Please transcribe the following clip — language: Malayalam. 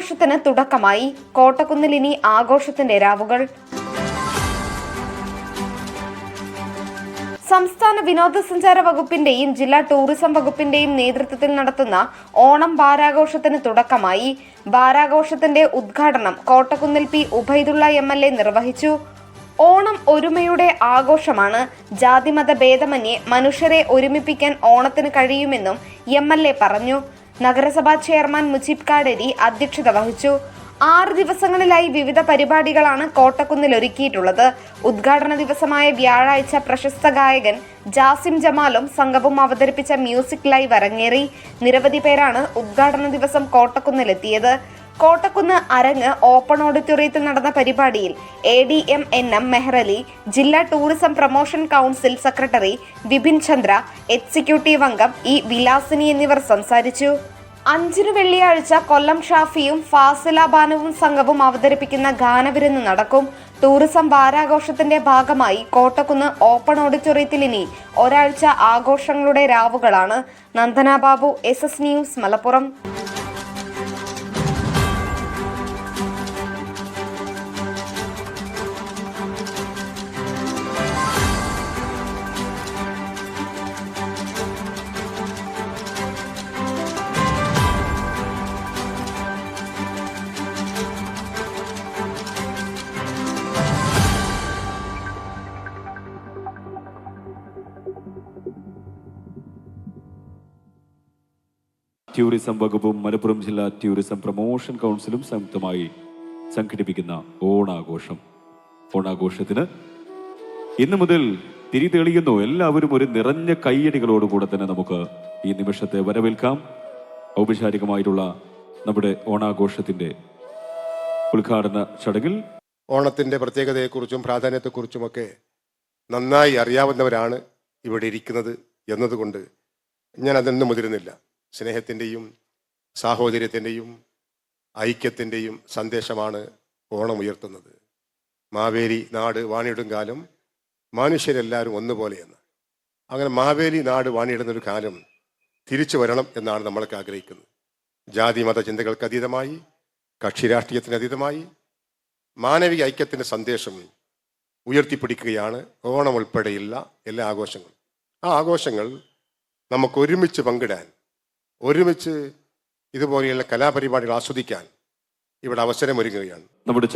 ഓണാഘോഷത്തിന് തുടക്കമായി. കോട്ടക്കുന്നിൽ ഇനി ആഘോഷത്തിന്റെ രാവുകൾ. സംസ്ഥാന വിനോദസഞ്ചാര വകുപ്പിന്റെയും ജില്ലാ ടൂറിസം വകുപ്പിന്റെയും നേതൃത്വത്തിൽ നടത്തുന്ന ഓണം വാരാഘോഷത്തിന് തുടക്കമായി. വാരാഘോഷത്തിന്റെ ഉദ്ഘാടനം കോട്ടക്കുന്നിൽ പി ഉബൈദുള്ള MLA നിർവഹിച്ചു. ഓണം ഒരുമയുടെ ആഘോഷമാണ്. ജാതിമത ഭേദമന്യേ മനുഷ്യരെ ഒരുമിപ്പിക്കാൻ ഓണത്തിന് കഴിയുമെന്നും MLA പറഞ്ഞു. നഗരസഭാ ചെയർമാൻ മുജീബ് കാടേരി അധ്യക്ഷത വഹിച്ചു. 6 ദിവസങ്ങളിലായി വിവിധ പരിപാടികളാണ് കോട്ടക്കുന്നിൽ ഒരുക്കിയിട്ടുള്ളത്. ഉദ്ഘാടന ദിവസമായ വ്യാഴാഴ്ച പ്രശസ്ത ഗായകൻ ജാസിം ജമാലും സംഘവും അവതരിപ്പിച്ച മ്യൂസിക് ലൈവ് അരങ്ങേറി. നിരവധി പേരാണ് ഉദ്ഘാടന ദിവസം കോട്ടക്കുന്നിലെത്തിയത്. കോട്ടക്കുന്ന് അരങ്ങ് ഓപ്പൺ ഓഡിറ്റോറിയത്തിൽ നടന്ന പരിപാടിയിൽ ADM NM മെഹ്റലി, ജില്ലാ tourism promotion council secretary Vipin Chandra, executive അംഗം വിലാസിനി എന്നിവർ സംസാരിച്ചു. 5 വെള്ളിയാഴ്ച കൊല്ലം ഷാഫിയും ഫാസില ബാനുവും സംഘവും അവതരിപ്പിക്കുന്ന ഗാനവിരുന്ന് നടക്കും. ടൂറിസം വാരാഘോഷത്തിന്റെ ഭാഗമായി കോട്ടക്കുന്ന് ഓപ്പൺ ഓഡിറ്റോറിയത്തിൽ ഇനി ഒരാഴ്ച ആഘോഷങ്ങളുടെ രാവുകളാണ്. Nandana Babu, SS news, Malappuram. Tourism വകുപ്പും മലപ്പുറം ജില്ലാ ടൂറിസം പ്രൊമോഷൻ കൗൺസിലും സംയുക്തമായി സംഘടിപ്പിക്കുന്ന ഓണാഘോഷത്തിന് ഇന്നു മുതൽ തിരി തെളിയുന്നു. എല്ലാവരും ഒരു നിറഞ്ഞ കയ്യടികളോടുകൂടെ തന്നെ നമുക്ക് ഈ നിമിഷത്തെ വരവേൽക്കാം. ഔപചാരികമായിട്ടുള്ള നമ്മുടെ ഓണാഘോഷത്തിന്റെ ഉദ്ഘാടന ചടങ്ങിൽ ഓണത്തിന്റെ പ്രത്യേകതയെക്കുറിച്ചും പ്രാധാന്യത്തെക്കുറിച്ചുമൊക്കെ നന്നായി അറിയാവുന്നവരാണ് ഇവിടെ ഇരിക്കുന്നത് എന്നതുകൊണ്ട് ഞാൻ അതൊന്നും മുതിരുന്നില്ല. സ്നേഹത്തിൻ്റെയും സാഹോദര്യത്തിൻ്റെയും ഐക്യത്തിൻ്റെയും സന്ദേശമാണ് ഓണം ഉയർത്തുന്നത്. മാവേലി നാട് വാണിയിടും കാലം മനുഷ്യരെല്ലാവരും ഒന്നുപോലെയെന്ന്. അങ്ങനെ മാവേലി നാട് വാണിയിടുന്നൊരു കാലം തിരിച്ചു വരണം എന്നാണ് നമ്മളൊക്കെ ആഗ്രഹിക്കുന്നത്. ജാതി മത ചിന്തകൾക്ക് അതീതമായി, കക്ഷി രാഷ്ട്രീയത്തിന് അതീതമായി മാനവിക ഐക്യത്തിൻ്റെ സന്ദേശം ഉയർത്തിപ്പിടിക്കുകയാണ് ഓണം ഉൾപ്പെടെയുള്ള എല്ലാ ആഘോഷങ്ങളും. ആ ആഘോഷങ്ങൾ നമുക്ക് ഒരുമിച്ച് പങ്കിടാൻ, ഒരുമിച്ച് ഇതുപോലെയുള്ള കലാപരിപാടികൾ ആസ്വദിക്കാൻ ഇവിടെ അവസരമൊരുങ്ങുകയാണ്. നമ്മുടെ